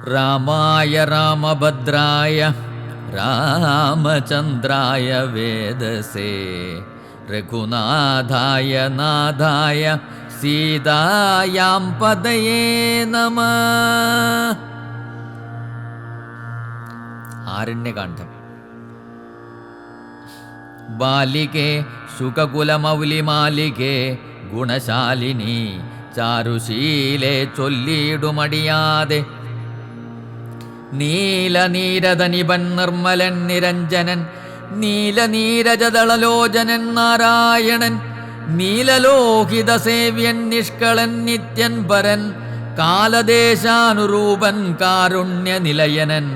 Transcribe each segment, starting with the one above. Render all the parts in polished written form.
രാമായ രാമഭദ്രായ രാമചന്ദ്രായ വേദസേ രഘുനാഥായ നാഥായ സീതായാം പദയേ നമഃ. ആരണ്യകാണ്ഡം. ബാലികേ ശുകകുലമൗലിമാലികേ ഗുണശാലിനി ചാരുശീലേ ചൊല്ലിയിടുമടിയാതെ നീലനീരധനിപൻ നിർമ്മലൻ നിരഞ്ജനൻ നീലനീരജദളലോചനൻ നാരായണൻ നീലലോഹിത സേവ്യൻ നിഷ്കളൻ നിത്യൻ പരൻ കാലദേശാനുരൂപൻ കാരുണ്യനിലയനൻ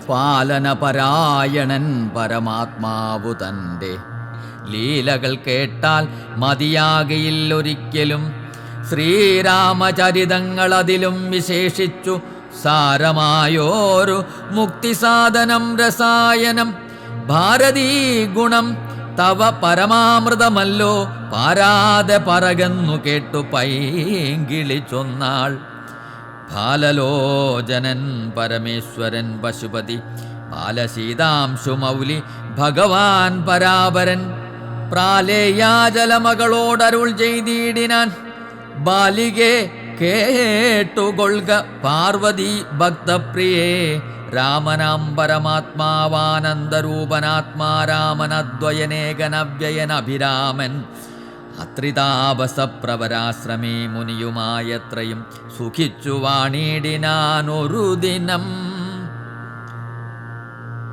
പാലനപരായണൻ പരമാത്മാവു തൻ്റെ ലീലകൾ കേട്ടാൽ മതിയാകയില്ലൊരിക്കലും. ശ്രീരാമചരിതങ്ങൾ അതിലും വിശേഷിച്ചു സാരമായോരു മുക്തിസാധനം രസായനം. ഭാരതീ ഗുണം തവ പരമാമൃതമല്ലോ പാരാതെ പറകെന്നു കേട്ടു പൈങ്കിളി ചൊന്നാൾ. ബാലലോചനൻ പരമേശ്വരൻ പശുപതി ബാലശീതാംശുമൗലി ഭഗവാൻ പരാപരൻ പ്രാലേയാജലമകളോടരുൾ ചെയ്തിടിനാൻ. ബാലികേ കേട്ടുകൊള്ളുക പാർവതി ഭക്തപ്രിയേ രാമനാം പരമാത്മാവാനന്ദരൂപനാത്മാ രാമനദ്വയനേകനവ്യയനഭിരാമൻ അത്രിതാപസപ്രവരാശ്രമേ മുനിയുമായത്രയും സുഖിച്ചു വാണിടിനാനൊരു ദിനം.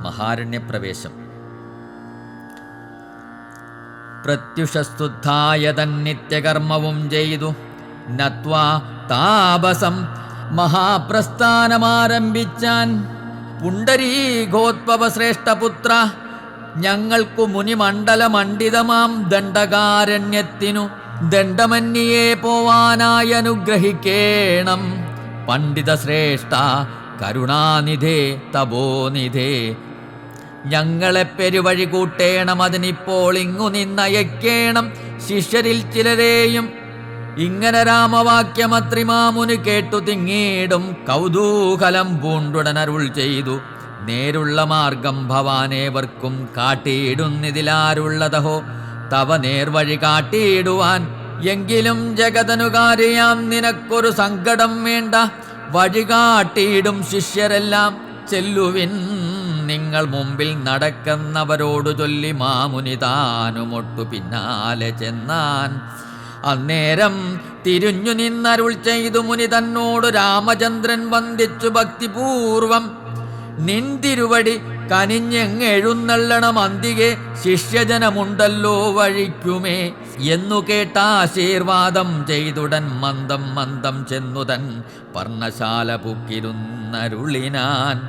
മഹാരണ്യപ്രവേശം. പ്രത്യുഷസ്തുദ്ധായ തന്നിത്യകർമ്മവും ചെയ്തു നത്വാ താപസം മഹാപ്രസ്ഥാനമാരംഭിച്ചാൻ. പുണ്ടരീകോത്ഭവ ശ്രേഷ്ഠപുത്ര, ഞങ്ങൾക്കു മുനിമണ്ഡലമണ്ഡിതമാം ദണ്ഡകാരണ്യത്തിനു ദണ്ഡമന്യേ പോവാനായി അനുഗ്രഹിക്കേണം. പണ്ഡിത ശ്രേഷ്ഠ കരുണാനിധേ തപോനിധേ, ഞങ്ങളെ പെരുവഴി കൂട്ടേണം. അതിനിപ്പോൾ ഇങ്ങു നിന്നയക്കേണം ശിഷ്യരിൽ ചിലരെയും. ഇങ്ങനെ രാമവാക്യമത്രിമാമുനി കേട്ടു തിങ്ങീടും കൗതൂഹലം പൂണ്ടുടനരുൾ ചെയ്തു. നേരുള്ള മാർഗം ഭവാനേവർക്കും കാട്ടിയിടുന്നിതിലാരുള്ളതഹോ തവ നേർവഴി കാട്ടിയിടുവാൻ. എങ്കിലും ജഗതനുകാരിയാം നിനക്കൊരു സങ്കടം വേണ്ട. വഴി കാട്ടിയിടും ശിഷ്യരെല്ലാം. ചെല്ലുവിൻ നിങ്ങൾ മുമ്പിൽ നടക്കുന്നവരോടു ചൊല്ലി. മാമുനി താനുമൊട്ടു പിന്നാലെ ചെന്നാൻ. അന്നേരം തിരിഞ്ഞു നിന്നരുൾ ചെയ്തു മുനി തന്നോട് രാമചന്ദ്രൻ വന്ദിച്ചു ഭക്തിപൂർവം. നിന്തിരുവടി കനിഞ്ഞെങ്ങെഴുന്നള്ളണം അന്തികെ ശിഷ്യജനമുണ്ടല്ലോ വഴിക്കുമേ എന്നു കേട്ട ആശീർവാദം ചെയ്തുടൻ മന്ദം മന്ദം ചെന്നുതൻ പർണശാല പുക്കിരുന്നരുളിനാൻ.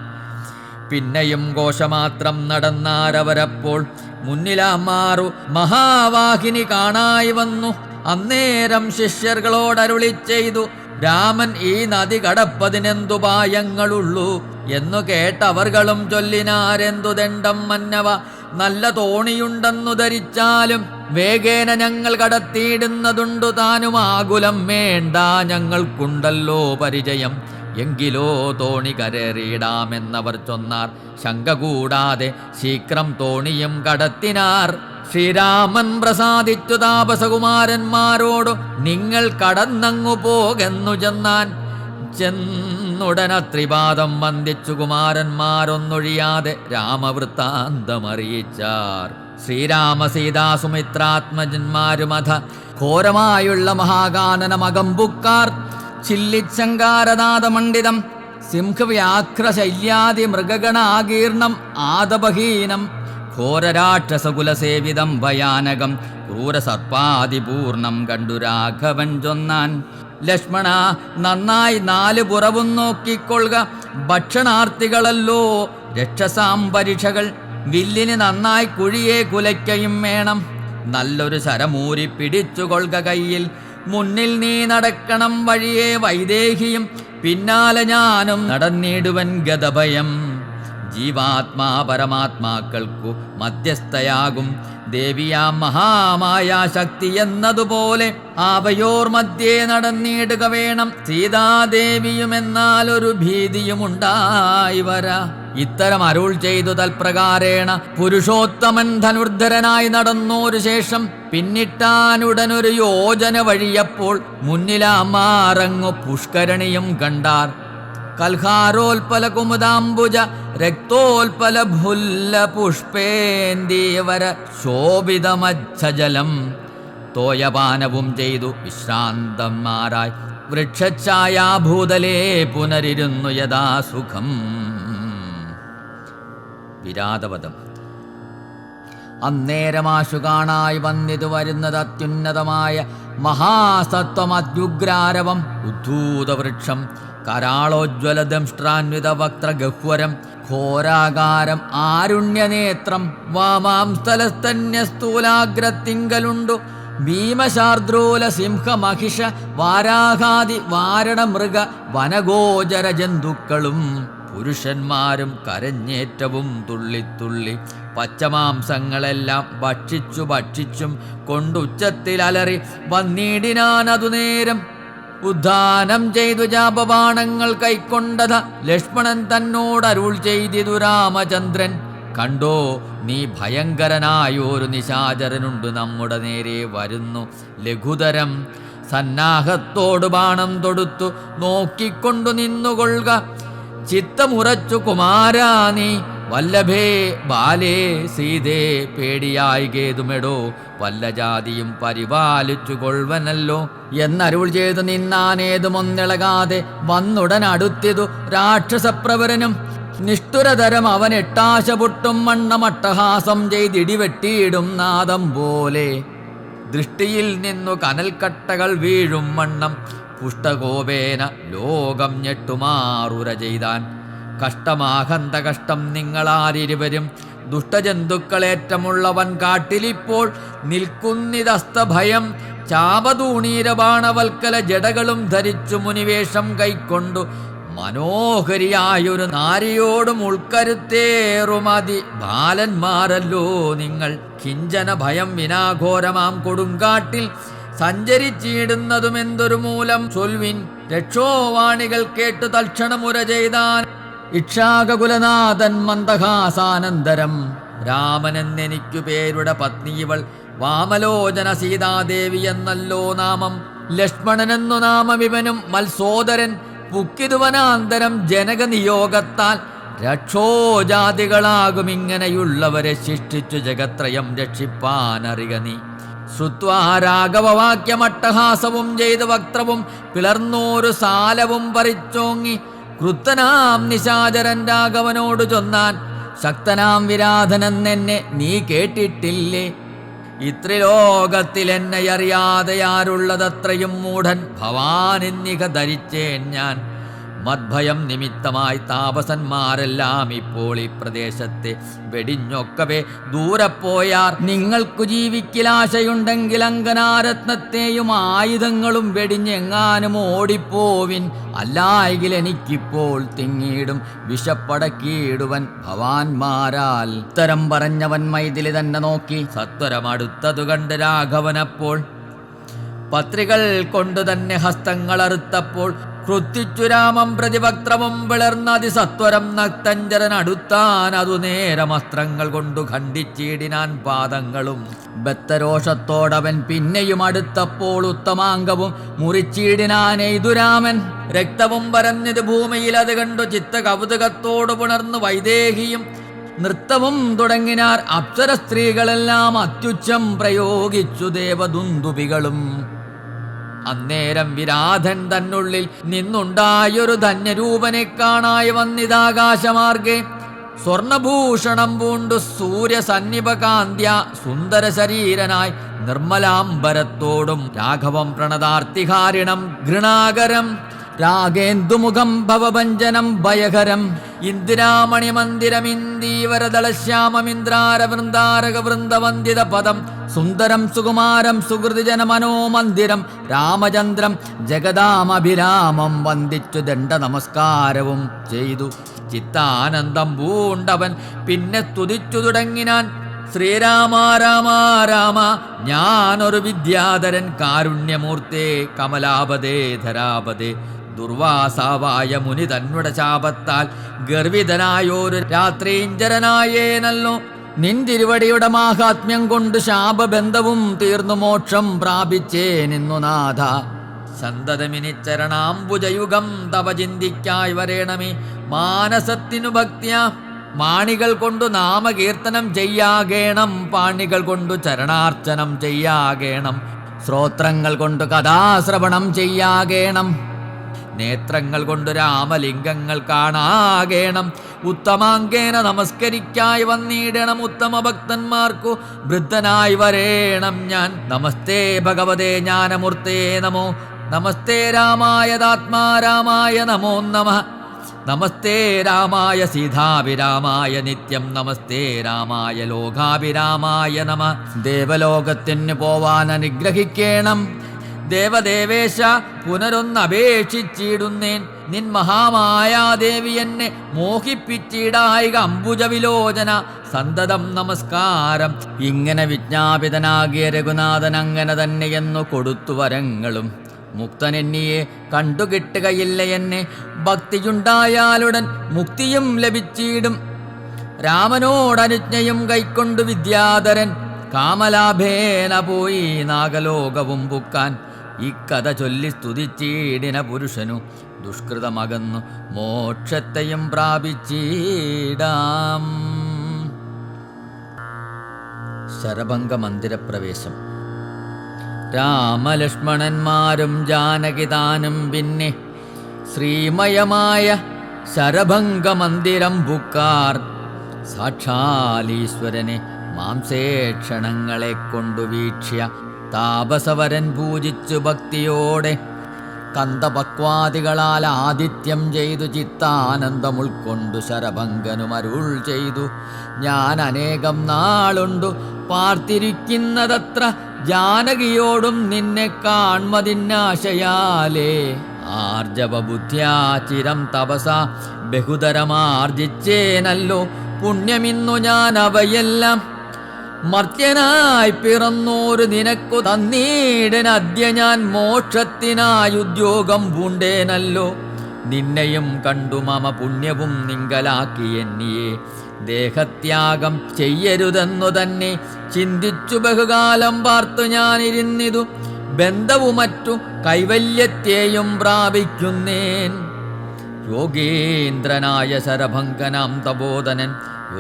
പിന്നെയും ഘോഷമാത്രം നടന്നാരവരപ്പോൾ മുന്നിലാമാറു മഹാവാഹിനി കാണായി വന്നു. അന്നേരം ശിഷ്യர்களോടരുളി ചെയ്തു, രാമൻ ഈ നദി കടപ്പതിനെന്തുപായങ്ങളുള്ളൂ എന്നു കേട്ടവർകളും ചൊല്ലിനാരെന്തു ദണ്ഡം മന്നവ. നല്ല തോണിയുണ്ടെന്നു ധരിച്ചാലും വേഗേന ഞങ്ങൾ കടത്തിയിടുന്നതുണ്ടു താനും. ആകുലം വേണ്ട, ഞങ്ങൾക്കുണ്ടല്ലോ പരിചയം. എങ്കിലോ തോണി കരേറിയിടാമെന്നവർ ചൊന്നാർ. ശങ്ക കൂടാതെ ശീഘ്രം തോണിയും കടത്തിനാർ. ശ്രീരാമൻ പ്രസാദിച്ചു താപസകുമാരന്മാരോടു നിങ്ങൾ കടന്നങ്ങു പോകെന്നു ചെന്നാൻ. ചെന്നുടനത്രിപാദം വന്ദിച്ചു കുമാരന്മാരൊന്നൊഴിയാതെ രാമവൃത്താന്തമറിയിച്ചാർ. ശ്രീരാമസീതാസുമിത്രാത്മജന്മാരുമധ ഘോരമായുള്ള മഹാകാനനമകമ്പുക്കാർ. ചില്ലിച്ചങ്കാരനാഥമണ്ഡിതം സിംഹവ്യാഘ്രശല്യാദി മൃഗഗണാകീർണം ആദപഹീനം ഘോരരാക്ഷസകുലസേവിതം ഭയാനകം ക്രൂരസർപ്പാതിപൂർണം കണ്ടു രാഘവൻ ചൊന്നാൻ. ലക്ഷ്മണ, നന്നായി നാല് പുറവും നോക്കിക്കൊള്ളുക. ഭക്ഷണാർത്ഥികളല്ലോ രക്ഷസാം പരീക്ഷകൾ. വില്ലിന് നന്നായി കുഴിയെ കുലയ്ക്കയും വേണം. നല്ലൊരു ശരമൂരി പിടിച്ചുകൊള്ളുക കയ്യിൽ. മുന്നിൽ നീ നടക്കണം വഴിയെ വൈദേഹിയും. പിന്നാലെ ഞാനും നടന്നിടുവൻ ഗതഭയം. ജീവാത്മാ പരമാത്മാക്കൾക്കു മധ്യസ്ഥയാകും ദേവിയാം മഹാമായ ശക്തി എന്നതുപോലെ അവയോർ മധ്യേ നടന്നിടുക വേണം സീതാദേവിയുമെന്നാലൊരു ഭീതിയുമുണ്ടായി വരാ. ഇത്തരം അരുൾ ചെയ്തു തൽപ്രകാരേണ പുരുഷോത്തമൻ ധനുർധരനായി നടന്നോരു ശേഷം പിന്നിട്ടാനുടനൊരു യോജന വഴിയപ്പോൾ മുന്നിലാമാറങ്ങു പുഷ്കരണിയും കണ്ടാർ. കൽഹാരോൽപല കുമുദാംബുജ രക്തോൽപല ഭുല്ല പുഷ്പേന്ദീവര ശോഭിതമജ്ജലം തോയപാനവും ചെയ്തു വിശ്രാന്തന്മാരായി വൃക്ഷഛായാഭൂതലേ പുനരിരുന്നു യഥാസുഖം. വിരാതവധം. അന്നേരമാശു കാണായി വന്നിതു വരുന്നത് അത്യുന്നതമായ മഹാസത്വമത്യുഗ്രാരവം ഉദ്ധൂതവൃക്ഷം കരാളോജ്വലദംഷ്ട്രാന്വിത വക്ത്രഗഹ്വരം ഘോരാകാരം ആരുണ്യനേത്രം വാമാംസ്ഥലസ്തന്യസ്ഥൂലാഗ്രത്തിങ്കലുണ്ടു ഭീമശാർദ്രൂല സിംഹ മഹിഷ വാരാഹാദി വാരണമൃഗ വനഗോചര ജന്തുക്കളും പുരുഷന്മാരും കരഞ്ഞേറ്റവും തുള്ളിത്തുള്ളി പച്ചമാംസങ്ങളെല്ലാം ഭക്ഷിച്ചും കൊണ്ടുച്ചത്തിൽ അലറി വന്നിടിനാനതു നേരം. ഉദ്ധാനം ചെയ്തു ജാപബാണങ്ങൾ കൈക്കൊണ്ടത ലക്ഷ്മണൻ തന്നോടരുൾ ചെയ്തിതു രാമചന്ദ്രൻ. കണ്ടോ, നീ ഭയങ്കരനായൊരു നിശാചരനുണ്ട് നമ്മുടെ നേരെ വരുന്നു. ലഘുതരം സന്നാഹത്തോടു ബാണം തൊടുത്തു നോക്കിക്കൊണ്ടു നിന്നുകൊള്ളുക. ചിത്തമുറച്ചു കുമാരാ നീ വല്ലഭേ ബാലേ സീതേ പേടിയായി കേതുമെടോ വല്ല ജാതിയും പരിപാലിച്ചു കൊള്ളുവനല്ലോ എന്നരുൾ ചെയ്തു നിന്നാനേതുമൊന്നിളകാതെ വന്നുടൻ അടുത്തിതു രാക്ഷസപ്രവരനും. നിഷ്ഠുരതരം അവൻ എട്ടാശ പൊട്ടും മണ്ണമട്ടഹാസം ചെയ്തിടിവെട്ടിയിടും നാദം പോലെ ദൃഷ്ടിയിൽ നിന്നു കനൽക്കട്ടകൾ വീഴും വണ്ണം പുഷ്ടകോപേന ലോകം ഞെട്ടുമാറുര ചെയ്താൻ. കഷ്ടമാഹന്ത കഷ്ടം നിങ്ങളാരിരുവരും ദുഷ്ടജന്തുക്കളേറ്റമുള്ളവൻ കാട്ടിലിപ്പോൾ നിൽക്കുന്നിതസ്തഭയം. ചാപതൂണീരബാണവൽക്കല ജടകളും ധരിച്ചു മുനിവേഷം കൈക്കൊണ്ടു മനോഹരിയായൊരു നാരിയോടും ഉൾക്കരുത്തേറുമതി ബാലന്മാരല്ലോ നിങ്ങൾ. കിഞ്ചന ഭയം വിനാഘോരമാം കൊടുങ്കാട്ടിൽ സഞ്ചരിച്ചിടുന്നതുമെന്തൊരു മൂലം ചൊൽവിൻ. രക്ഷോവാണികൾ കേട്ടു തൽക്ഷണമുര ചെയ്താൻ ഇക്ഷാകകുലനാഥൻ മന്ദഹാസാനന്തരം. രാമനെന്നെനിക്കു പേരുടെ പത്നി ഇവൾ വാമലോചന സീതാദേവി എന്നല്ലോ നാമം. ലക്ഷ്മണനെന്നു നാമമിവനും മത്സോദരൻ പുക്കിതുവനാന്തരം ജനക നിയോഗത്താൽ. രക്ഷോജാതികളാകും ഇങ്ങനെയുള്ളവരെ ശിഷ്ടിച്ചു ജഗത്രയം രക്ഷിപ്പാനറിക നീ. ശ്രുത്വാ രാഘവവാക്യമട്ടഹാസവും ചെയ്ത് വക്ത്രവും പിളർന്നോരു സാലവും പറിച്ചോങ്ങി ക്രുദ്ധനാം നിശാചരൻ രാഘവനോട് ചൊന്നാൻ. ശക്തനാം വിരാധനെന്നെ നീ കേട്ടിട്ടില്ലേ? ഇത്രിലോകത്തിൽ എന്നെ അറിയാതെ ആരുള്ളതത്രയും മൂഢൻ ഭവാനെന്നിക ധരിച്ചേൻ ഞാൻ. മദ്ഭയം നിമിത്തമായി താപസന്മാരെല്ലാം ഇപ്പോൾ ഈ പ്രദേശത്തെ വെടിഞ്ഞൊക്കവേ ദൂരെ പോയാർ. നിങ്ങൾക്കു ജീവിക്കലാശയുണ്ടെങ്കിൽ അങ്കനാരത്നത്തെയും ആയുധങ്ങളും വെടിഞ്ഞെങ്ങാനും ഓടിപ്പോവിൻ. അല്ലായെങ്കിൽ എനിക്കിപ്പോൾ തിങ്ങിയിടും വിശപ്പടക്കിയിടുവൻ ഭവാൻമാരാൽ. ഉത്തരം പറഞ്ഞവൻ മൈഥിലി തന്നെ നോക്കി സത്വരമടുത്തതു കണ്ട് രാഘവനപ്പോൾ പത്രികൾ കൊണ്ടു തന്നെ ഹസ്തങ്ങളറുത്തപ്പോൾ ക്രുദ്ധിച്ചു രാമം പ്രതിവക്ത്രവും വിളർന്നതിസത്വരം നക്തഞ്ചരൻ അടുത്താൻ. അതു നേരമസ്ത്രങ്ങൾ കൊണ്ടു ഖണ്ഡിച്ചിടിനാൻ പാദങ്ങളും. ബദ്ധരോഷത്തോടവൻ പിന്നെയും അടുത്തപ്പോൾ ഉത്തമാംഗവും മുറിച്ചിടിനാൻ എയ്തുരാമൻ. രക്തവും പരന്നിത് ഭൂമിയിൽ അത് കണ്ടു ചിത്ത കൗതുകത്തോടു പുണർന്നു വൈദേഹിയും. നൃത്തവും തുടങ്ങിനാർ അപ്സര സ്ത്രീകളെല്ലാം അത്യുച്ചം പ്രയോഗിച്ചു ദേവദുന്ദുഭികളും. അന്നേരം വിരാധൻ തന്നുള്ളിൽ നിന്നുണ്ടായൊരു ധന്യരൂപനെ കാണായി വന്നിതാകാശമാർഗെ. സ്വർണഭൂഷണം പൂണ്ടു സൂര്യസന്നിപകാന്ത്യ സുന്ദര ശരീരനായി നിർമ്മലാംബരത്തോടും രാഘവം പ്രണതാർത്തിഹാരിണം ഗൃണാകരം. രാഗേന്ദുമുഖം ഭവഭഞ്ജനം ഭയകരം. ഇന്ദിരാമണി മന്ദിരമിന്ദീവരദളശ്യാമമിന്ദ്രാരവൃന്ദാരക വൃന്ദവന്ദിത പദം. സുന്ദരം സുകുമാരം സുഹൃതിജന മനോമന്ദിരം. രാമചന്ദ്രം ജഗദാമഭിരാമം വന്ദിച്ചു ദണ്ഡ നമസ്കാരവും ചെയ്തു. ചിത്താനന്ദം പൂണ്ടവൻ പിന്നെ സ്തുതിച്ചു തുടങ്ങിനാൻ. ശ്രീരാമ രാമ രാമ ഞാനൊരു വിദ്യാധരൻ, കാരുണ്യമൂർത്തേ കമലാപതേ ധരാപതേ. ദുർവാസാവായ മുനി തന്നുടെ ശാപത്താൽ ഗർവിതനായോരു രാത്രീഞ്ചരനായേനല്ലോ. നിൻ തിരുവടിയുടെ മാഹാത്മ്യം കൊണ്ട് ശാപബന്ധവും തീർന്നു മോക്ഷം പ്രാപിച്ചേ നിന്നു നാഥ. സന്തതമിനി ചരണാംബുജയുഗം തവ ചിന്തിക്കായി വരേണമേ. മാനസത്തിനു ഭക്തിയ മാണികൾ കൊണ്ടു നാമകീർത്തനം ചെയ്യാകേണം, പാണികൾ കൊണ്ടു ചരണാർച്ചനം ചെയ്യാകേണം, ശ്രോത്രങ്ങൾ കൊണ്ടു കഥാശ്രവണം ചെയ്യാകേണം, നേത്രങ്ങൾ കൊണ്ട് രാമലിംഗങ്ങൾ കാണാകേണം. ഉത്തമാങ്കേന നമസ്കരിക്കായി വന്നിടണം ഉത്തമ ഭക്തന്മാർക്കു വൃദ്ധനായി വരേണം ഞാൻ. നമസ്തേ ഭഗവതേ ജ്ഞാനമൂർത്തേ നമോ. നമസ്തേ രാമായതാത്മാരാമായ നമോ നമഃ. നമസ്തേ രാമായ സീതാഭിരാമായ നിത്യം. നമസ്തേ രാമായ ലോകാഭിരാമായ നമഃ. ദേവലോകത്തിന് പോവാൻ അനുഗ്രഹിക്കേണം ദേവദേവേശ, പുനരൊന്നപേക്ഷിച്ചിടുന്നേൻ. നിൻ മഹാമായാദേവി എന്നെ മോഹിപ്പിച്ചിടായിക അംബുജവിലോചന. സന്തതം നമസ്കാരം. ഇങ്ങനെ വിജ്ഞാപിതനാകിയ രഘുനാഥൻ അങ്ങനെ തന്നെയെന്നു കൊടുത്തു വരങ്ങളും. മുക്തനെന്നിയെ കണ്ടുകിട്ടുകയില്ല എന്നെ, ഭക്തിയുണ്ടായാലുടൻ മുക്തിയും ലഭിച്ചിടും. രാമനോടനുജ്ഞയും കൈക്കൊണ്ടു വിദ്യാധരൻ കാമലാഭേന പോയി നാഗലോകവും പുക്കാൻ. ഇക്കഥ ചൊല്ലി സ്തുതിച്ചീടിന പുരുഷനു ദുഷ്കൃതമകന്നു മോക്ഷത്തെയും പ്രാപിച്ചീടാം. ശരഭംഗ മന്ദിരപ്രവേശം. രാമലക്ഷ്മണന്മാരും ജാനകിതാനും പിന്നെ ശ്രീമയമായ ശരഭംഗ മന്ദിരം പുക്കാർ. സാക്ഷാലീശ്വരനെ മാംസേക്ഷണങ്ങളെ കൊണ്ടു വീക്ഷ്യ താപസവരൻ പൂജിച്ചു ഭക്തിയോടെ കന്ദപക്വാദികളാൽ ആതിഥ്യം ചെയ്തു ചിത്താനന്ദം ഉൾക്കൊണ്ടു ശരഭംഗനും അരുൾ ചെയ്തു. ഞാൻ അനേകം നാളുണ്ടു പാർത്തിരിക്കുന്നതത്ര ജാനകിയോടും നിന്നെ കാൺമതിന്നാശയാലേ. ആർജവ ബുദ്ധ്യാ ചിരം തപസ ബഹുതരമാർജിച്ചേനല്ലോ പുണ്യമിന്നു ഞാൻ അവയെല്ലാം. മർത്യനായി പിറന്നോരു നിനക്കു തന്നീടനദ്യ ഞാൻ മോക്ഷത്തിനായുദ്യോഗം പൂണ്ടേനല്ലോ. നിന്നെയും കണ്ടു മമ പുണ്യവും നിങ്കലാക്കി എന്നിയെ ദേഹത്യാഗം ചെയ്യരുതെന്നു തന്നെ ചിന്തിച്ചു ബഹുകാലം പാർത്തു ഞാനിരുന്നിതു. ബന്ധവുമറ്റു കൈവല്യത്തെയും പ്രാപിക്കുന്നേൻ. യോഗേന്ദ്രനായ ശരഭംഗനാം തപോധനൻ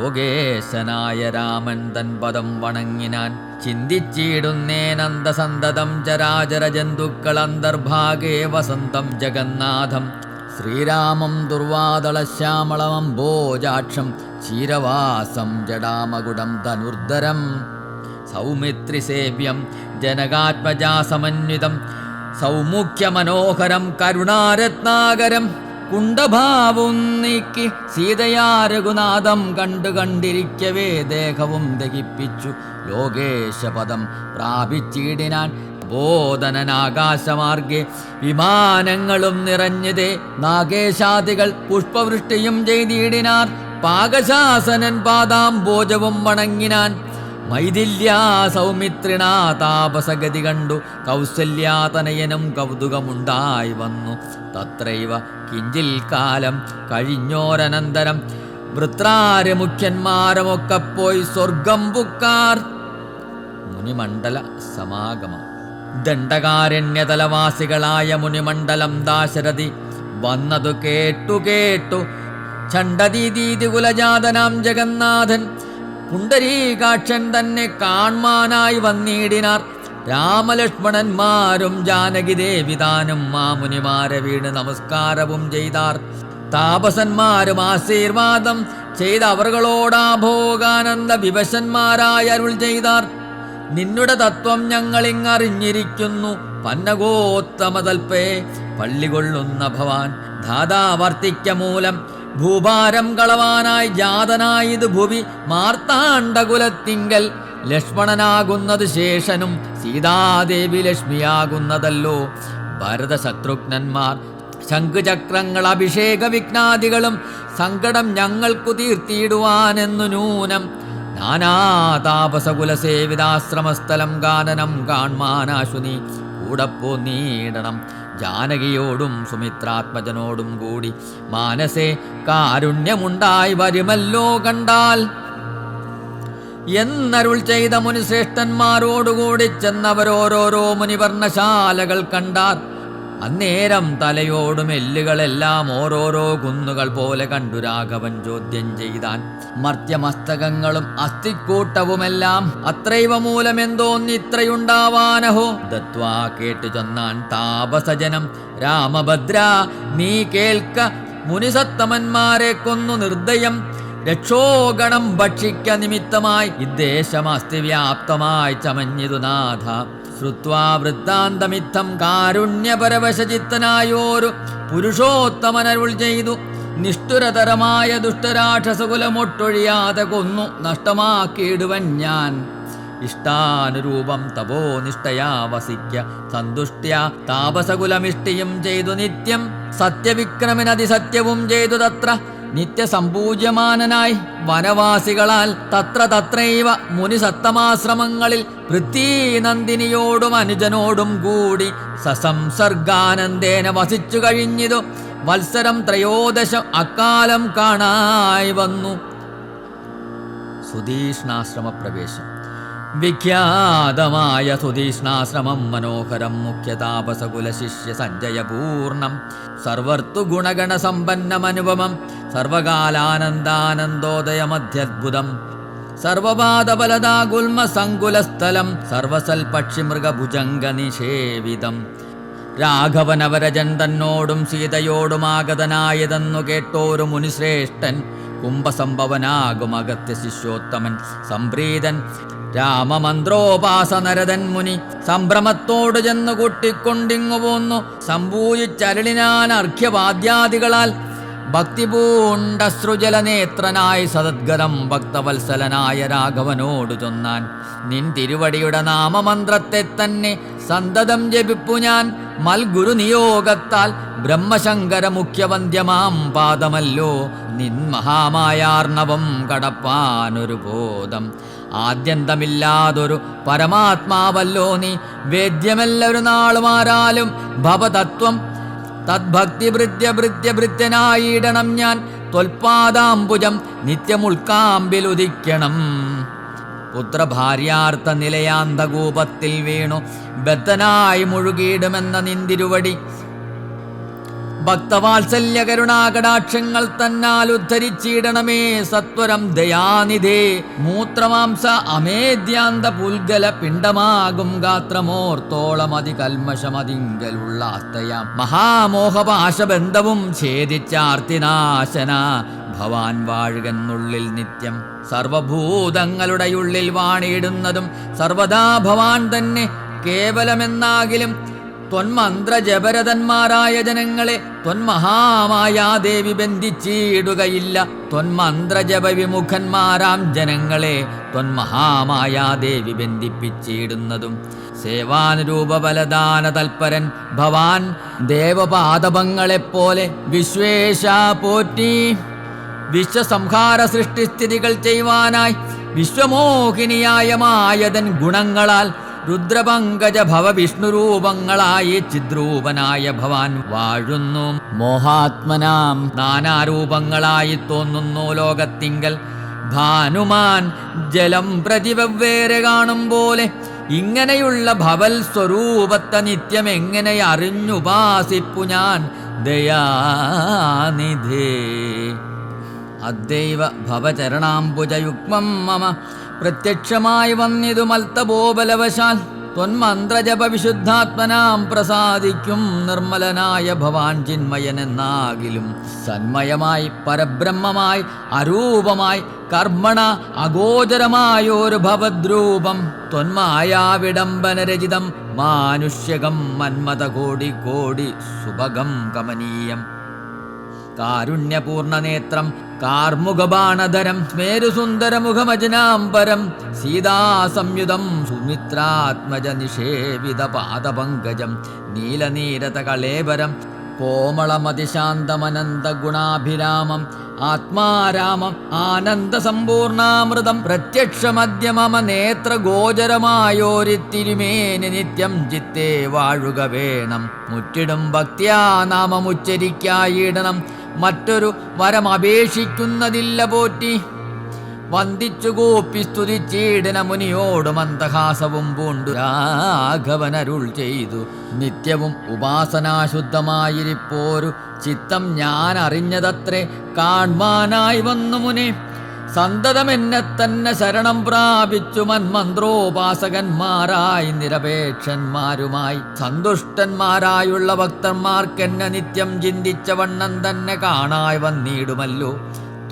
യോഗേശനായ രാമൻ തൻ പദം വണങ്ങിനാൻ. ചിന്തിച്ചിടുന്നേനന്ദസന്തതം ചരാചര ജന്തുക്കൾ അന്തർഭാഗേ വസന്തം ജഗന്നാഥം. ശ്രീരാമം ദുർവാദളശ്യാമളമംബോജാക്ഷം ക്ഷീരവാസം ജടാമകുടം ധനുർധരം. സൗമിത്രിസേവ്യം ജനകാത്മജാസമന്വിതം സൗമുഖ്യമനോഹരം കരുണാരത്നാകരം. കുണ്ഠഭാവും നീക്കി സീതയാ രഘുനാഥം കണ്ടിരിക്കവേ ദേഹവും ദഹിപ്പിച്ചു ലോകേശപദം പ്രാപിച്ചിടിനാൻ. ബോധനനാകാശമാർഗെ വിമാനങ്ങളും നിറഞ്ഞതേ നാഗേശാദികൾ പുഷ്പവൃഷ്ടിയും ചെയ്തിടിനാർ. പാകശാസനൻ പാദാംബോജവും വണങ്ങിനാൻ. മൈഥില്യാ സൗമിത്രിണാ താപസഗതി കണ്ടു കൗസല്യാതനയനും കൗതുകമുണ്ടായി വന്നു. തത്രൈവ കിഞ്ചിൽ കാലം കഴിഞ്ഞോരനന്തരം വൃത്രാര് മുഖ്യന്മാരുമൊക്കെ പോയി സ്വർഗം പുക്കാർ. മുനിമണ്ഡല സമാഗമം. ദണ്ഡകാരണ്യതലവാസികളായ മുനിമണ്ഡലം ദാശരഥി വന്നതു കേട്ടു ചണ്ഡദീദീതി കുലജാതനാം ജഗന്നാഥൻ പുണ്ടരീകാക്ഷൻ തന്നെ കാൺമാനായി വന്നിടിനാർ. രാമലക്ഷ്മണന്മാരും ജാനകി ദേവിതാനും മാമുനിമാരെ വീണ് നമസ്കാരവും ചെയ്താർ. താപസന്മാരും ആശീർവാദം ചെയ്ത അവർകളോടാഭോഗാനന്ദ വിവശന്മാരായ അരുൾ ചെയ്താർ. നിന്നുടെ തത്വം ഞങ്ങളിങ്ങറിഞ്ഞിരിക്കുന്നു. പന്നഗോത്തമതൽപ്പേ പള്ളികൊള്ളുന്ന ഭവാൻ ധാതാവർത്തിക്ക മൂലം ഭൂഭാരം കളവാനായി ജാതനായത് ഭുവി മാർത്താണ്ഡകുലത്തിങ്കൽ. ലക്ഷ്മണനാകുന്നത് ശേഷനും സീതാദേവി ലക്ഷ്മിയാകുന്നതല്ലോ. ഭരതശത്രുഘ്നന്മാർ ശംഖുചക്രങ്ങൾ അഭിഷേക വിഘ്നാദികളും സങ്കടം ഞങ്ങൾക്കു തീർത്തിയിടുവാനെന്നു നൂനം. നാനാതാപസകുലസേവിതാശ്രമസ്ഥലം ഗാനനം കാൺമാനാശു നീ കൂടപ്പോ നീടണം. ജാനകിയോടും സുമിത്രാത്മജനോടും കൂടി മാനസേ കാരുണ്യമുണ്ടായി വരുമല്ലോ കണ്ടാൽ എന്നരുൾ ചെയ്ത മുനിശ്രേഷ്ഠന്മാരോടുകൂടി ചെന്നവരോരോരോ മുനിവർണ്ണശാലകൾ കണ്ടാർ. അന്നേരം തലയോടും എല്ലുകളെല്ലാം ഓരോരോ കുന്നുകൾ പോലെ കണ്ടു രാഘവൻ ചോദ്യം ചെയ്താൻ. മർത്യമസ്തകങ്ങളും അസ്ഥിക്കൂട്ടവുമെല്ലാം അത്രൈവ മൂലമെന്തോന്നിത്രയുണ്ടാവാനഹോ. ദത്വാ കേട്ടു ചൊന്നാൻ താപസജനം രാമഭദ്ര നീ കേൾക്ക മുനിസത്തമന്മാരെ കൊന്നു നിർദ്ദയം. രക്ഷോഗണം ഭക്ഷിക്ക നിമിത്തമായി ഇദ്ദേശമസ്തി വ്യാപ്തമായി ചമഞ്ഞിതു നാഥ. ശ്രുത്വാ വൃത്താന്തമിത്തം കാരുണ്യപരവശചിത്തനായോരു പുരുഷോത്തമനരുൾ ചെയ്തു. നിഷ്ഠുരതരമായ ദുഷ്ടരാക്ഷസകുലമൊട്ടൊഴിയാതെ കൊന്നു നഷ്ടമാക്കിയിടുവൻ ഞാൻ. ഇഷ്ടാനുരൂപം തപോ നിഷ്ഠയാ വസിക്ക സന്തുഷ്ട്യാ താപസകുലമിഷ്ടിയും ചെയ്തു നിത്യം. സത്യവിക്രമനതിസത്യവും ചെയ്തു തത്ര നിത്യസമ്പൂജ്യമാനനായി വനവാസികളാൽ തത്ര തത്രൈവ മുനിസത്തമാശ്രമങ്ങളിൽ പൃഥ്വീനന്ദിനിയോടും അനുജനോടും കൂടി സസംസർഗാനന്ദേന വസിച്ചു കഴിഞ്ഞിതു വത്സരം ത്രയോദശം അക്കാലം കാണായി വന്നു. സുധീഷ്ണാശ്രമ പ്രവേശം. വിഖ്യാതമായ സുധീഷ്ണാശ്രമം മനോഹരം മുഖ്യതാപസകുല ശിഷ്യ സഞ്ജയപൂർണം സർവർത്തുഗുണഗണസമ്പന്നമനുപമം സർവകാലാനന്ദാനന്ദോദയമധ്യദ്ഭുതം സർവപാദബലദാഗുൽമസങ്കുലസ്ഥലം സർവസൽപക്ഷിമൃഗഭുജംഗനിഷേവിതം. രാഘവനവരജൻ തന്നോടും സീതയോടുമാഗതനായതെന്നു കേട്ടോരു മുനിശ്രേഷ്ഠൻ കുംഭസംഭവനാകും അഗത്യ ശിഷ്യോത്തമൻ സംപ്രീതൻ രാമമന്ത്രോപാസനരതൻ മുനി സംഭ്രമത്തോടു ചെന്നു കൂട്ടിക്കൊണ്ടിങ്ങു പോന്നു. സംഭൂയിച്ചരളിനാൻ അർഘ്യവാദ്യാദികളാൽ ഭക്തിപൂണ്ടശ്രുജലനേത്രനായി സദദ്ഗതം ഭക്തവത്സലനായ രാഘവനോടു ചൊന്നാൻ. നിൻ തിരുവടിയുടെ നാമമന്ത്രത്തെ തന്നെ സന്തതം ജപിപ്പു ഞാൻ. മൽഗുരു നിയോഗത്താൽ ബ്രഹ്മശങ്കര മുഖ്യവന്ദ്യമാം പാദമല്ലോ നിൻ മഹാമായാർണവം കടപ്പാനൊരു ബോധം. ആദ്യന്തമില്ലാതൊരു പരമാത്മാവല്ലോ നീ വേദ്യമെല്ലൊരു നാളുമാരാലും ഭവതത്വം. തദ്ഭക്തിഭൃത്യഭൃത്യഭൃത്യനായിടണം ഞാൻ ത്വൽപാദാംബുജം നിത്യമുൾക്കാമ്പിലുദിക്കണം. പുത്രഭാര്യാർത്ഥ നിലയാന്തകൂപത്തിൽ വീണു ബദ്ധനായി മുഴുകിയിടുമെന്ന നിന്തിരുവടി ഭക്തവാത്സല്യ കരുണാകടാക്ഷങ്ങൾ തന്നാൽ ഉദ്ധരിച്ചിടണമേ സത്വരം ദയാനിധേ. മൂത്രമാംസ അമേദ്യാന്ത പുൽഗല പിണ്ഡമാകും ഗാത്രമോർത്തോളം അതികൽമഷമതിങ്കലുള്ള ആസ്തയാം മഹാമോഹപാശബന്ധവും ഛേദിച്ചാർത്തിനാശന ഭവാൻ വാഴുകെന്നുള്ളിൽ നിത്യം. സർവഭൂതങ്ങളുടെ ഉള്ളിൽ വാണിയിടുന്നതും സർവദാ ഭവാൻ തന്നെ കേവലമെന്നാകിലും ത്വന്മന്ത്രജപരതന്മാരായ ജനങ്ങളെ ത്വന്മഹാമായാദേവി ബന്ധിച്ചിടുകയില്ല. ത്വന്മന്ത്രജപവിമുഖന്മാരാം ജനങ്ങളെ ത്വന്മഹാമായാദേവി ബന്ധിപ്പിച്ചിടുന്നതും സേവാനുരൂപബലദാന തൽപരൻ ഭവാൻ ദേവപാദപങ്ങളെപ്പോലെ വിശ്വേശ പോറ്റി. വിശ്വസംഹാര സൃഷ്ടിസ്ഥിതികൾ ചെയ്യുവാനായി വിശ്വമോഹിനിയായ മായതൻ ഗുണങ്ങളാൽ രുദ്രപങ്കജ ഭവവിഷ്ണുരൂപങ്ങളായി ചിദ്രൂപനായ ഭവാൻ വാഴുന്നു. മോഹാത്മനാം നാനാരൂപങ്ങളായി തോന്നുന്നു ലോകത്തിങ്കൽ. ഭാനുമാൻ ജലം പ്രതി വെവ്വേറെ കാണും പോലെ ഇങ്ങനെയുള്ള ഭവൽ സ്വരൂപത്തെ നിത്യം എങ്ങനെ അറിഞ്ഞുപാസിപ്പു ഞാൻ ദയാനിധേ. അദ്ദൈവ ഭവചരണാംബുജയുഗ്മം മമ പ്രത്യക്ഷമായി വന്നിതു മൽത്തപോബലവശാൽ. ത്വന്മന്ത്രജപ വിശുദ്ധാത്മനാം പ്രസാദിക്കും നിർമ്മലനായ ഭവാൻ ചിന്മയനെന്നാകിലും സന്മയമായി പരബ്രഹ്മമായി അരൂപമായി കർമ്മണ അഗോചരമായൊരു ഭവദ്രൂപം. ത്വന്മായാവിഡംബനരചിതം മാനുഷ്യകം മന്മത കോടി കോടി സുഭഗം കമനീയം. കാരുണ്യപൂർണനേത്രം കാർമുഖബാണധരം സ്മേരുസുന്ദരമുഖമജനാംബരം സീതാസംയുതം സുമിത്രാത്മജ നിഷേവിത പാദപങ്കജം നീലനീരത കളേബരം കോമളമതിശാന്തമനന്ത ഗുണാഭിരാമം ആത്മാരാമം ആനന്ദസമ്പൂർണാമൃതം പ്രത്യക്ഷമദ്യ മമ നേത്ര ഗോചരമായോരിത്തിരുമേനി നിത്യം ചിത്തേ വാഴുക വേണം. മുറ്റിടും ഭക്ത്യാ നാമമുച്ചരിക്കായിടണം. മറ്റൊരു വരം അപേക്ഷിക്കുന്നതില്ല പോറ്റി. വന്ദിച്ചു കൂപ്പി സ്തുതിച്ചീടന മുനിയോട് മന്ദഹാസവും പൂണ്ടു രാഘവനരുൾ ചെയ്തു. നിത്യവും ഉപാസനാശുദ്ധമായിരിപ്പോരു ചിത്തം ഞാൻ അറിഞ്ഞതത്രേ കാൺമാനായി വന്നു മുനെ. സന്തതമെന്നെ തന്നെ ശരണം പ്രാപിച്ചു മന്മന്ത്രോപാസകന്മാരായി നിരപേക്ഷന്മാരുമായി സന്തുഷ്ടന്മാരായുള്ള ഭക്തന്മാർക്കെന്നെ നിത്യം ചിന്തിച്ച വണ്ണം തന്നെ കാണായി വന്നിടുമല്ലോ.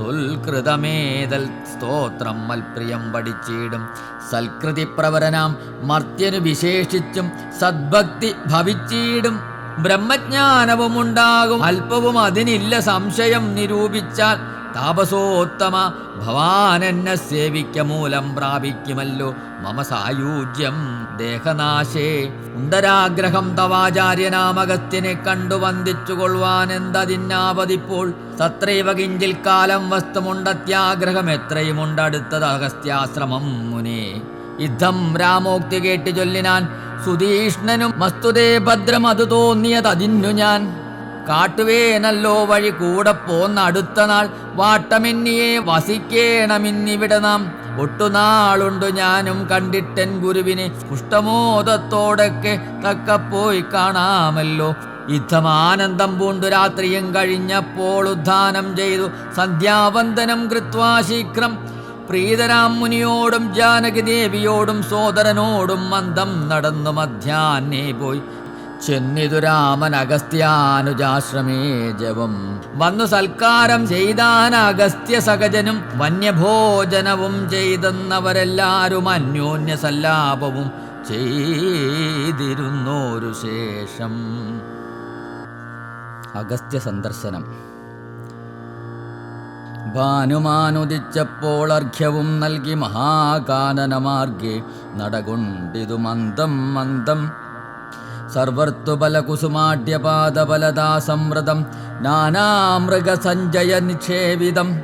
തുൽകൃതമേതൽ സ്തോത്രം മൽപ്രിയം പഠിച്ചിടും. സൽകൃതി പ്രവരനാം മർത്യനു വിശേഷിച്ചും സദ്ഭക്തി ഭവിച്ചിടും. ബ്രഹ്മജ്ഞാനവും ഉണ്ടാകും അല്പവും അതിനില്ല സംശയം നിരൂപിച്ചാൽ. താപസോത്തമ ഭവാനെന്നെ സേവിക്ക മൂലം പ്രാപിക്കുമല്ലോ മമ സായൂജ്യം ദേഹനാശേ. ഉണ്ടരാഗ്രഹം തവാചാര്യനാമഗസ്ത്യനെ കണ്ടു വന്ദിച്ചു കൊള്ളുവാനെന്തതിന്നാപതിപ്പോൾ. തത്രൈവ കിഞ്ചിൽ കാലം വസ്തുമുണ്ടത്യാഗ്രഹം എത്രയുമുണ്ടടുത്തത് അഗസ്ത്യാശ്രമം മുനേ. യുദ്ധം രാമോക്തി കേട്ട് ചൊല്ലിനാൻ സുധീഷ്ണനും മസ്തുതേ ഭദ്രം അത് തോന്നിയതതിന്നു ഞാൻ. കാട്ടുവേനല്ലോ വഴി കൂടെ പോന്ന അടുത്ത നാൾ വാട്ടമെന്നിയെ വസിക്കേണമിന്നിവിടെ നാം. ഒട്ടുനാളുണ്ടു ഞാനും കണ്ടിട്ടൻ ഗുരുവിനെ പുഷ്ടമോദത്തോടൊക്കെ തക്കപ്പോയി കാണാമല്ലോ. യുദ്ധമാനന്ദം പൂണ്ടു രാത്രിയും കഴിഞ്ഞപ്പോൾ ഉദ്ധാനം ചെയ്തു സന്ധ്യാവന്ദനം കൃത്വാ ശീഘ്രം. പ്രീതരാം മുനിയോടും ജാനകി ദേവിയോടും സോദരനോടും മന്ദം നടന്നു മധ്യാഹ്നേ പോയി ചെന്നിതു രാമൻ അഗസ്ത്യാനുജാശ്രമേ ജപം. വന്നു സൽക്കാരം ചെയ്താൻ അഗസ്ത്യ സഹജനും വന്യഭോജനവും ചെയ്തെന്നവരെല്ലാരും അന്യോന്യ സല്ലാപവും ചെയ്തിരുന്നോരു ശേഷം. അഗസ്ത്യ സന്ദർശനം. ഭാനുമാനുദിച്ചപ്പോൾ അർഘ്യവും നൽകി മഹാകാനനമാർഗേ നടകൊണ്ടിതു മന്ദം മന്ദം. സർവർത്തുബലകുസുമാഢ്യപാദബലദാസമൃതം നാനാമൃഗസഞ്ജയ നിക്ഷേപിതം.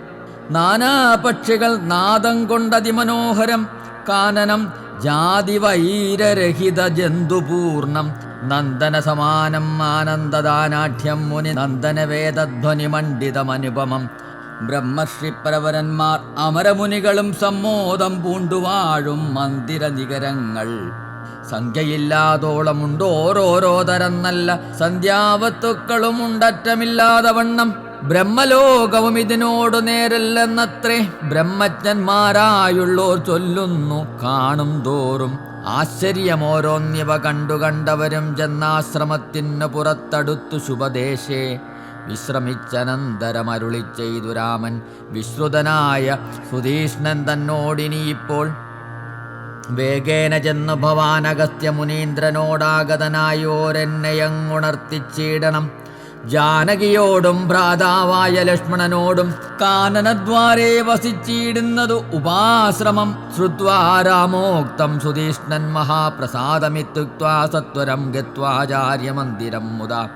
നാനാപക്ഷികൾ നാദം കൊണ്ടതിമനോഹരം കാനനം ജാതിവൈരരഹിത ജന്തുപൂർണം. നന്ദന സമാനം ആനന്ദദാനാഠ്യം മുനി നന്ദനവേദധ്വനി മണ്ഡിതമനുപമം. ബ്രഹ്മർഷിപ്രവരന്മാർ അമരമുനികളും സമ്മോദം പൂണ്ടുവാഴും മന്ദിര നികരങ്ങൾ. സംഖ്യയില്ലാതോളമുണ്ട് ഓരോരോ തരം നല്ല സന്ധ്യാവത്തുക്കളും ഉണ്ടറ്റമില്ലാതെ വണ്ണം. ബ്രഹ്മലോകവും ഇതിനോടു നേരല്ലെന്നത്രേ ബ്രഹ്മജ്ഞന്മാരായുള്ളോർ ചൊല്ലുന്നു കാണും തോറും. ആശ്ചര്യമോരോന്നിവ കണ്ടവരും ചെന്നാശ്രമത്തിനു പുറത്തടുത്തു ശുഭദേശേ വിശ്രമിച്ചനന്തരമരുളി ചെയ്തു രാമൻ വിശ്രുതനായ സുധീഷ്ണൻ തന്നോടിനിയിപ്പോൾ. വേഗേന ചെന്നു ഭവാൻ അഗസ്ത്യ മുനീന്ദ്രനോടാഗതനായോരെന്നെയങ്ങുണർത്തിച്ചിടണം. ജാനകിയോടും ഭ്രാതാവായ ലക്ഷ്മണനോടും കാനനദ്വാരേ വസിച്ചിടുന്നതു ഉപാശ്രമം. ശ്രുത്വാ രാമോക്തം സുധീഷ്ണൻ മഹാപ്രസാദമിത്യുക്ത്വാ സത്വരം ഗത്വാചാര്യമന്ദിരം മുദാ.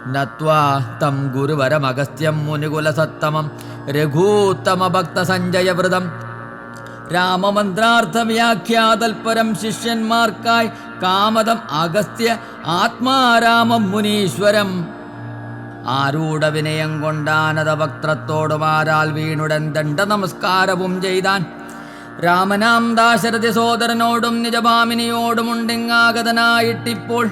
നത്വാ തം ഗുരുവരമഗസ്ത്യം മുനികുലസത്തമം രഘൂത്തമ ഭക്തസഞ്ജയവൃതം. രാമമന്ത്രാർത്ഥ വ്യാഖ്യാതൽപരം ശിഷ്യന്മാർക്കായി കാമദം അഗസ്ത്യ ആത്മാരാമം മുനീശ്വരം. ആരൂഢ വിനയം കൊണ്ടാനത വക്ത്രത്തോടുമാരാൽ വീണുടൻ ദണ്ഡ നമസ്കാരവും ചെയ്താൻ. രാമനാം ദാശരഥി സോദരനോടും നിജഭാമിനിയോടുമുണ്ടെങ്ങാഗതനായിട്ടിപ്പോൾ.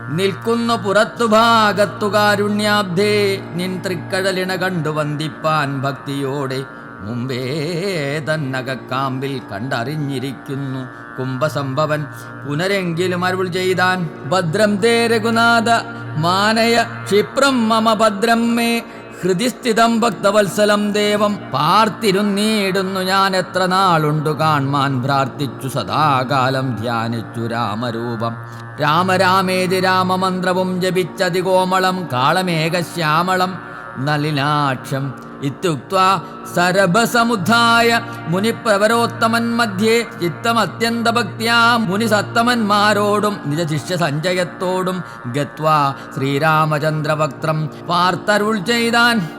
നിൽക്കുന്നു പുറത്തു ഭാഗത്തു കാരുണ്യാബ്ധേ നിൻ തൃക്കഴലിണ കണ്ടു വന്ദിപ്പാൻ ഭക്തിയോടെ. മുമ്പേ തന്നകക്കാമ്പിൽ കണ്ടറിഞ്ഞിരിക്കുന്നു കുംഭസംഭവൻ. പുനരെങ്കിലും അരുൾ ചെയ്താൻ ഭദ്രം തേ രഘുനാഥ മാനയ ക്ഷിപ്രം മമ ഭദ്രം മേ. ഹൃദിസ്ഥിതം ഭക്തവത്സലം ദേവം പാർത്തിരുന്നീടുന്നു ഞാൻ എത്ര നാളുണ്ടു കാൺമാൻ. പ്രാർത്ഥിച്ചു സദാകാലം ധ്യാനിച്ചു രാമരൂപം. രാമരാമേതി രാമമന്ത്രവും ജപിച്ചതികോമളം കാളമേഘശ്യാമളം നളിനാക്ഷം ഇത്യുക്ത്വാ സരഭസമുദ്ധായ മുനിപ്രവരോത്തമൻ മധ്യേ ചിത്തമത്യന്തഭക്ത്യാ മുനിസത്തമന്മാരോടും നിജശിഷ്യ സഞ്ജയത്തോടും ഗത്വാ ശ്രീരാമചന്ദ്രവക്ത്രം വാർത്തരുൾ ചെയ്താൻ.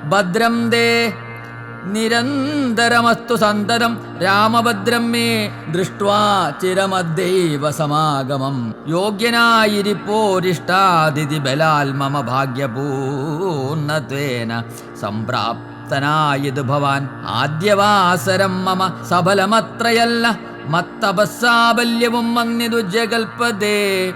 ഭദ്രം ദേ നിരന്തരമസ്തു സന്തതം രാമഭദ്രം മേ ദൃഷ്ട്വാ ചിരമദ്ദൈവ സമാഗമം. യോഗ്യനായിരിപ്പോരിഷ്ടാതിഥി ബലാൽ മമ ഭാഗ്യപൂർണത്വേന സംപ്രാപ്തനായത് ഭവാൻ. ആദ്യവാസരം മമ സഫലമത്രയല്ല മത്തപസ്സാബല്യവും മന്നിതു ജഗൽപദേ.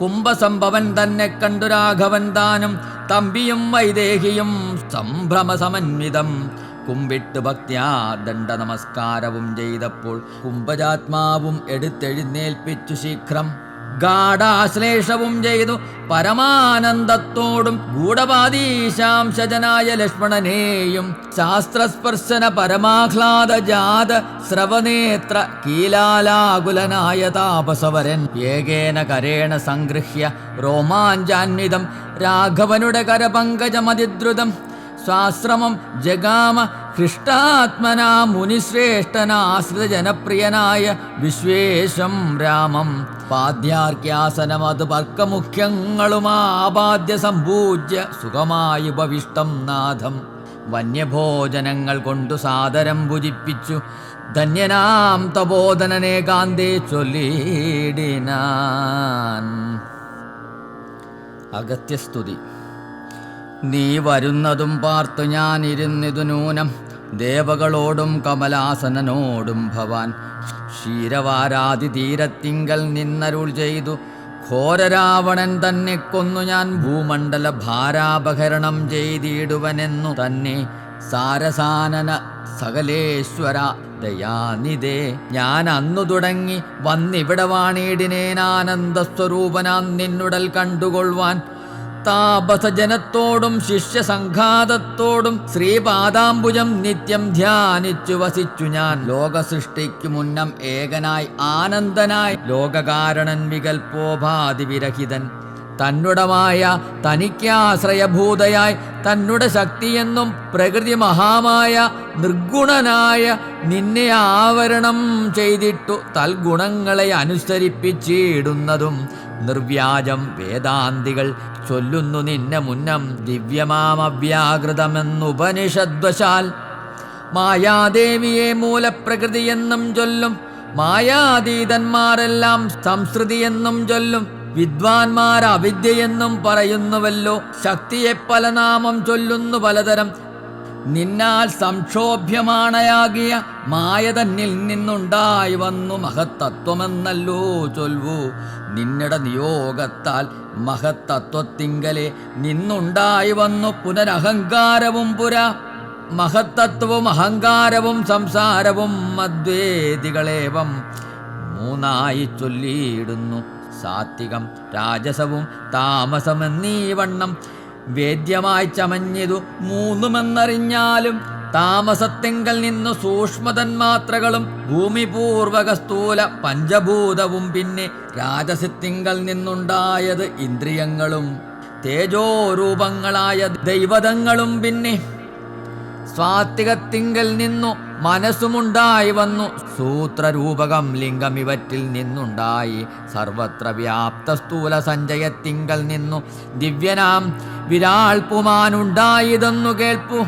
കുംഭസംഭവൻ തന്നെ കണ്ടു രാഘവൻ താനും തമ്പിയും വൈദേഹിയും സംഭ്രമസമന്വിതം കുമ്പിട്ട് ഭക്ത്യാ ദണ്ഡ നമസ്കാരവും ചെയ്തപ്പോൾ കുംഭജാത്മാവും എടുത്തെഴുന്നേൽപ്പിച്ചു ശീഘ്രം ഗാഢാശ്ലേഷവും ചെയ്തു പരമാനന്ദത്തോടും ഗൂഢപാദീശാംശജനായ ലക്ഷ്മണനെയും ശാസ്ത്രസ്പർശന പരമാഹ്ലാദ ജാത ശ്രവനേത്ര കീലാലാകുലനായ താപസവരൻ ഏകേന കരേണ സംഗൃഹ്യ രോമാഞ്ചാന്വിതം രാഘവനുടെ കരപങ്കജമതിദ്രുതം സ്വാശ്രമം ജഗാമ ഹൃഷ്ടാത്മനാ മുനിശ്രേഷ്ഠനാശ്രിത ജനപ്രിയനായ വിശ്വേശം രാമം. പാദ്യാർക്യാസനമത് പർക്കമുഖ്യങ്ങളുമാപാദ്യ സമ്പൂജ്യ സുഖമായി ഉപവിഷ്ടം നാഥം. വന്യഭോജനങ്ങൾ കൊണ്ടു സാദരം ഭുജിപ്പിച്ചു ധന്യനാം തപോധനനേകാന്തേ ചൊല്ലിടിനാൻ. അഗത്യസ്തുതി. നീ വരുന്നതും പാർത്തു ഞാനിരുന്നിതു നൂനം ദേവകളോടും കമലാസനനോടും ഭവാൻ. ക്ഷീരവാരാതി തീരത്തിങ്കൽ നിന്നരുൾ ചെയ്തു ഘോരരാവണൻ തന്നെ കൊന്നു ഞാൻ ഭൂമണ്ഡല ഭാരാപഹരണം ചെയ്തിടുവനെന്നു തന്നെ. സാരസാനന സകലേശ്വര ദയാനിധേ ഞാൻ അന്നു തുടങ്ങി വന്നിവിടെ വാണിടിനേനാനന്ദസ്വരൂപനാം നിന്നുടൽ കണ്ടുകൊള്ളുവാൻ. താപസജനത്തോടും ശിഷ്യസംഘാതത്തോടും ശ്രീപാദാംബുജം നിത്യം ധ്യാനിച്ചു വസിച്ചു ഞാൻ. ലോകസൃഷ്ടിക്കു മുന്നം ഏകനായി ആനന്ദനായി ലോകകാരണൻ വികൽപ്പോപാധി വിരഹിതൻ തന്നുടമായ തനിക്കാശ്രയഭൂതയായി തന്നുടെ ശക്തിയെന്നും പ്രകൃതി മഹാമായ നിർഗുണനായ നിന്നെ ആവരണം ചെയ്തിട്ടു തൽഗുണങ്ങളെ അനുസരിപ്പിച്ചിടുന്നതും നിർവ്യാജം വേദാന്തികൾ ചൊല്ലുന്നു നിന്നെ മുന്നം ദിവ്യമാമവ്യാകൃതമെന്നുപനിഷദ്വശാൽ. മായാദേവിയെ മൂലപ്രകൃതിയെന്നും ചൊല്ലും മായാതീതന്മാരെല്ലാം സംസ്കൃതിയെന്നും ചൊല്ലും. വിദ്വാൻമാർ അവിദ്യയെന്നും പറയുന്നുവല്ലോ. ശക്തിയെ പല നാമം ചൊല്ലുന്നു പലതരം. നിന്നാൽ സംക്ഷോഭ്യമാണയാകിയ മായ തന്നിൽ നിന്നുണ്ടായി വന്നു മഹത്തത്വമെന്നല്ലോ ചൊൽവു. നിന്നിട നിയോഗത്താൽ മഹത്തത്വത്തിങ്കലെ നിന്നുണ്ടായി വന്നു പുനരഹങ്കാരവും പുരാ. മഹത്തത്വവും അഹങ്കാരവും സംസാരവും അദ്വേദികളേവം മൂന്നായി ചൊല്ലിയിടുന്നു. സാത്വികം രാജസവും താമസമെന്നീ വണ്ണം വേദ്യമായി ചമഞ്ഞിതു മൂന്നുമെന്നറിഞ്ഞാലും താമസത്തിങ്കൽ നിന്നു സൂക്ഷ്മതന്മാത്രകളും ഭൂമിപൂർവക സ്ഥൂല പഞ്ചഭൂതവും പിന്നെ രാജസത്തിങ്കൽ നിന്നുണ്ടായത് ഇന്ദ്രിയങ്ങളും തേജോരൂപങ്ങളായ ദൈവതങ്ങളും പിന്നെ സ്വാത്വികത്തിങ്കൽ നിന്നു മനസ്സുമുണ്ടായി വന്നു. സൂത്രരൂപകം ലിംഗം ഇവറ്റിൽ നിന്നുണ്ടായി സർവത്ര വ്യാപ്ത സ്ഥൂല സഞ്ചയത്തിങ്കൽ നിന്നു ദിവ്യനാം വിരാൾ പുമാനുണ്ടായതെന്നു കേൾപ്പു.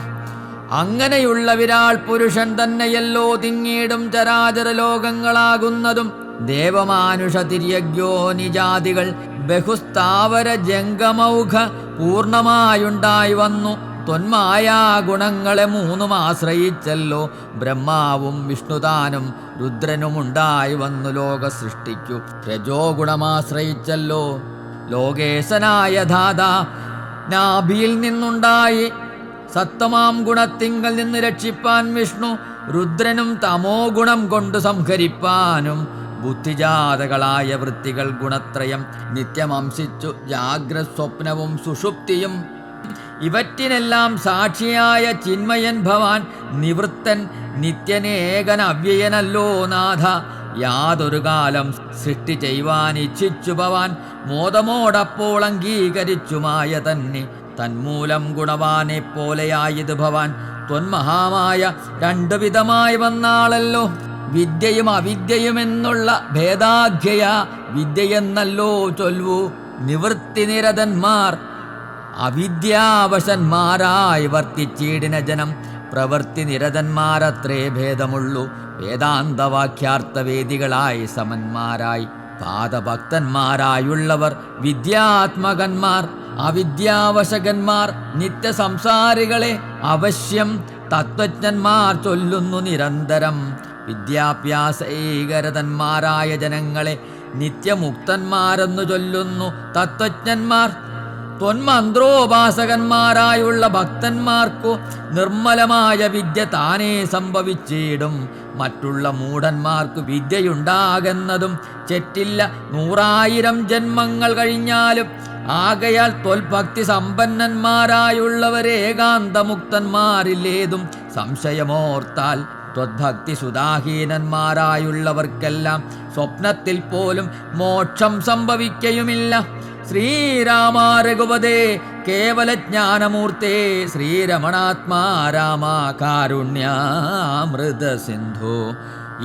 അങ്ങനെയുള്ള വിരാൾ പുരുഷൻ തന്നെയല്ലോ തിങ്ങീടും ചരാചര ലോകങ്ങളാകുന്നതും. ദേവമാനുഷ തിര്യഗ്യോ നിജാതികൾ ബഹുസ്ഥാവര ജംഗമൗഘ പൂർണമായുണ്ടായി വന്നു. തൊന്മായാ ഗുണങ്ങളെ മൂന്നും ആശ്രയിച്ചല്ലോ ബ്രഹ്മാവും വിഷ്ണുതാനും രുദ്രനുമുണ്ടായി വന്നു ലോക സൃഷ്ടിക്കു. രജോ ഗുണമാശ്രയിച്ചല്ലോ ലോകേശനായ ധാതാ നാഭിയിൽ നിന്നുണ്ടായി. സത്തമാം ഗുണത്തിങ്കൽ നിന്ന് രക്ഷിപ്പാൻ വിഷ്ണു. രുദ്രനും തമോ ഗുണം കൊണ്ട് സംഹരിപ്പാനും. ബുദ്ധിജാതകളായ വൃത്തികൾ ഗുണത്രയം നിത്യമംസിച്ചു ജാഗ്രസ്വപ്നവും സുഷുപ്തിയും. ഇവറ്റിനെല്ലാം സാക്ഷിയായ ചിന്മയൻ ഭവാൻ. നിവൃത്തൻ നിത്യനേകൻ അവ്യയനല്ലോ നാഥ. യാതൊരു കാലം സൃഷ്ടി ചെയ്യുവാൻ ഇച്ഛിച്ചു ഭവാൻ. മോദമോടപ്പോൾ അംഗീകരിച്ചുമായ തന്നെ തന്മൂലം ഗുണവാനെ പോലെയായത് ഭവാൻ. ത്വന്മഹാമായ രണ്ടു വിധമായി വന്നാളല്ലോ. വിദ്യയും അവിദ്യയുമെന്നുള്ള ഭേദാഖ്യയ വിദ്യയെന്നല്ലോ ചൊല്ലു നിവൃത്തിനിരതന്മാർ. അവിദ്യാവശന്മാരായി വർത്തിച്ചീടിന ജനം പ്രവൃത്തി നിരതന്മാരത്രേ ഭേദമുള്ളൂ. വേദാന്തവാക്യാർത്ഥവേദികളായി സമന്മാരായി പാദഭക്തന്മാരായുള്ളവർ വിദ്യാത്മകന്മാർ. അവിദ്യാവശകന്മാർ നിത്യസംസാരികളെ അവശ്യം തത്വജ്ഞന്മാർ ചൊല്ലുന്നു നിരന്തരം. വിദ്യാഭ്യാസൈകരതന്മാരായ ജനങ്ങളെ നിത്യമുക്തന്മാരെന്നു ചൊല്ലുന്നു തത്വജ്ഞന്മാർ. ത്വന്മന്ത്രോപാസകന്മാരായുള്ള ഭക്തന്മാർക്കു നിർമ്മലമായ വിദ്യ താനേ സംഭവിച്ചിടും. മറ്റുള്ള മൂഢന്മാർക്കു വിദ്യയുണ്ടാകുന്നതും ചെറ്റില്ല 100,000 ജന്മങ്ങൾ കഴിഞ്ഞാലും. ആകയാൽ ത്വൽഭക്തി സമ്പന്നന്മാരായുള്ളവരെ ഏകാന്തമുക്തന്മാരില്ലേതും സംശയമോർത്താൽ. ത്വദ്ഭക്തി സുധാഹീനന്മാരായുള്ളവർക്കെല്ലാം സ്വപ്നത്തിൽ പോലും മോക്ഷം സംഭവിക്കയുമില്ല. ശ്രീരാമ രഘുപതേ കേവലജ്ഞാനമൂർത്തേ ശ്രീരമണാത്മാ രാമ കാരുണ്യാമൃത സിന്ധു.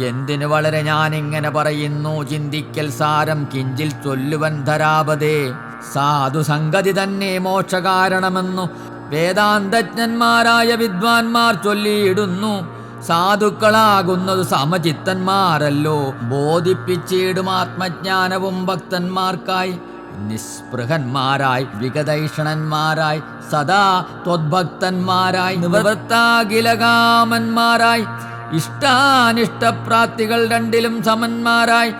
എന്തിനു വളരെ ഞാനിങ്ങനെ പറയുന്നു, ചിന്തിക്കൽ സാരം കിഞ്ചിൽ ചൊല്ലുവൻ ധരാപതേ. സാധു സംഗതി തന്നെ മോക്ഷകാരണമെന്നു വേദാന്തജ്ഞന്മാരായ വിദ്വാൻമാർ ചൊല്ലിയിടുന്നു. സാധുക്കളാകുന്നത് സമചിത്തന്മാരല്ലോ. ബോധിപ്പിച്ചിടും ആത്മജ്ഞാനവും ഭക്തന്മാർക്കായി. നിസ്പൃഹന്മാരായി വിഗതൈഷണന്മാരായി സദാ ത്വദ്ഭക്തന്മാരായി നിവൃത്താഖിലകാമന്മാരായി ഇഷ്ടാനിഷ്ടപ്രാപ്തികൾ രണ്ടിലും സമന്മാരായി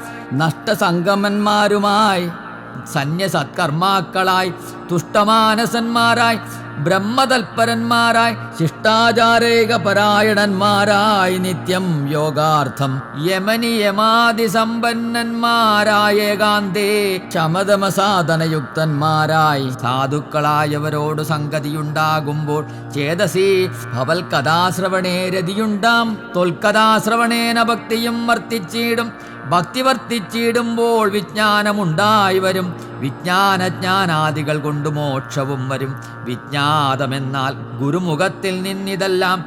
നഷ്ടസംഗമന്മാരുമായി സന്യസത്കർമാക്കളായി തുഷ്ടമാനസന്മാരായി ബ്രഹ്മതൽപരന്മാരായി ശിഷ്ടാചാരേകപരായണന്മാരായി നിത്യം യോഗാർത്ഥം യമനിയമാതി സമ്പന്നന്മാരായ ഏകാന്തേ ശമതമസാധനയുക്തന്മാരായി സാധുക്കളായവരോട് സംഗതിയുണ്ടാകുമ്പോൾ ചേതസി ഭവൽ കഥാശ്രവണേ രതിയുണ്ടാം. തൊൽക്കഥാശ്രവണേന ഭക്തിയും വർത്തിച്ചിടും. ഭക്തി വർത്തിച്ചിടുമ്പോൾ വിജ്ഞാനമുണ്ടായി വരും. വിജ്ഞാനജ്ഞാനാദികൾ കൊണ്ട് മോക്ഷവും വരും. വിജ്ഞാതമെന്നാൽ ഗുരുമുഖത്തിൽ നിന്നിതെല്ലാം.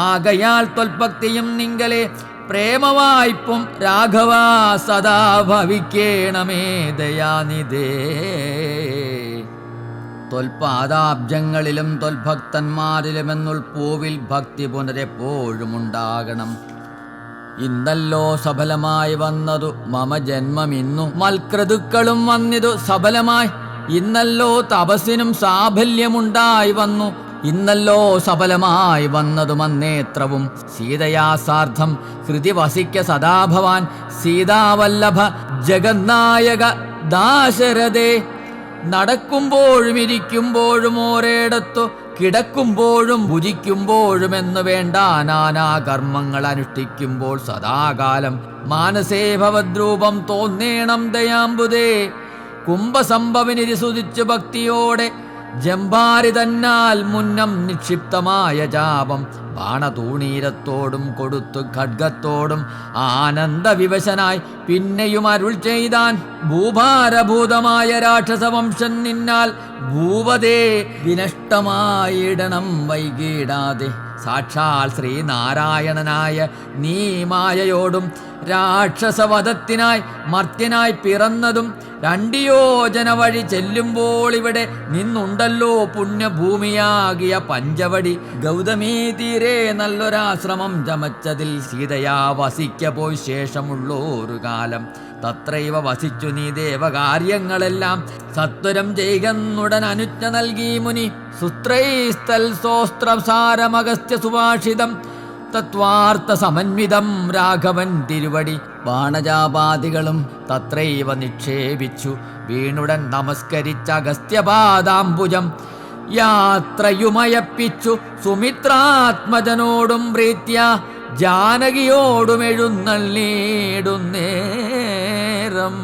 ആകയാൽ ത്വൽഭക്തിയും നിങ്കലെ പ്രേമവായ്പും രാഘവ സദാ ഭവിക്കേണമേ ദയാനിധേ. ത്വൽപാദാബ്ജങ്ങളിലും ത്വൽഭക്തന്മാരിലുമെന്നുൾപ്പൂവിൽ ഭക്തി പുനരെപ്പോഴും ഉണ്ടാകണം. ഇന്നല്ലോ സഫലമായി വന്നതു മമ ജന്മമിന്നു. മൽക്രതുക്കളും വന്നിതു സഫലമായി. ഇന്നല്ലോ തപസ്സിനും സാഫല്യമുണ്ടായി വന്നു. ഇന്നല്ലോ സഫലമായി വന്നതു മന്നേത്രവും. സീതയാ സാർദ്ധം ഹൃദി വസിക്ക സദാഭവാൻ. സീതാവല്ലഭ ജഗന്നായക ദാശരഥേ. നടക്കുമ്പോഴും ഇരിക്കുമ്പോഴും ഓരേടത്തു കിടക്കുമ്പോഴും ഭുജിക്കുമ്പോഴുമെന്നു വേണ്ട നാനാ കർമ്മങ്ങൾ അനുഷ്ഠിക്കുമ്പോൾ സദാകാലം മാനസേ ഭവദ്രൂപം തോന്നേണം ദയാംബുദേ. കുംഭസംഭവനിരിസുതിച്ചു ഭക്തിയോടെ ജംഭാരി തന്നാൽ മുന്നം നിക്ഷിപ്തമായ ജാപം ബാണതൂണീരത്തോടും കൊടുത്തു ഖഡ്ഗത്തോടും ആനന്ദവിവശനായി പിന്നെയും അരുൾ ചെയ്താൻ. ഭൂഭാരഭൂതമായ രാക്ഷസവംശൻ നിന്നാൽ ഭൂപതേ വിനഷ്ടമായിടണം വൈകിടാതെ. സാക്ഷാൽ ശ്രീനാരായണനായ നീ മായയോടും രാക്ഷസവധത്തിനായി മർത്യനായി പിറന്നതും 2 യോജന വഴി ചെല്ലുമ്പോൾ ഇവിടെ നിന്നുണ്ടല്ലോ പുണ്യഭൂമിയാകിയ പഞ്ചവടി. ഗൗതമീ തീരെ നല്ലൊരാശ്രമം ചമച്ചതിൽ സീതയാ വസിക്ക പോയി ശേഷമുള്ളൊരു കാലം തത്രൈവ വസിച്ചു നീ ദേവകാര്യങ്ങളെല്ലാം സത്വരം ചെയ്യുന്നുടൻ അനുജ്ഞ നൽകി മുനി. സുത്രൈസ്തൽ സോസ്ത്രസാരമഗസ്ത്യ സുഭാഷിതം തത്വാർത്ഥ സമന്വിതം രാഘവൻ തിരുവടി. ബാണജാപാദികളും തത്രൈവ നിക്ഷേപിച്ചു വീണുടൻ നമസ്കരിച്ച അഗസ്ത്യപാദാംബുജം. യാത്രയുമയപ്പിച്ചു സുമിത്രാത്മജനോടും പ്രീത്യ ജാനകിയോടും എഴുന്നള്ളിടുന്നേരം.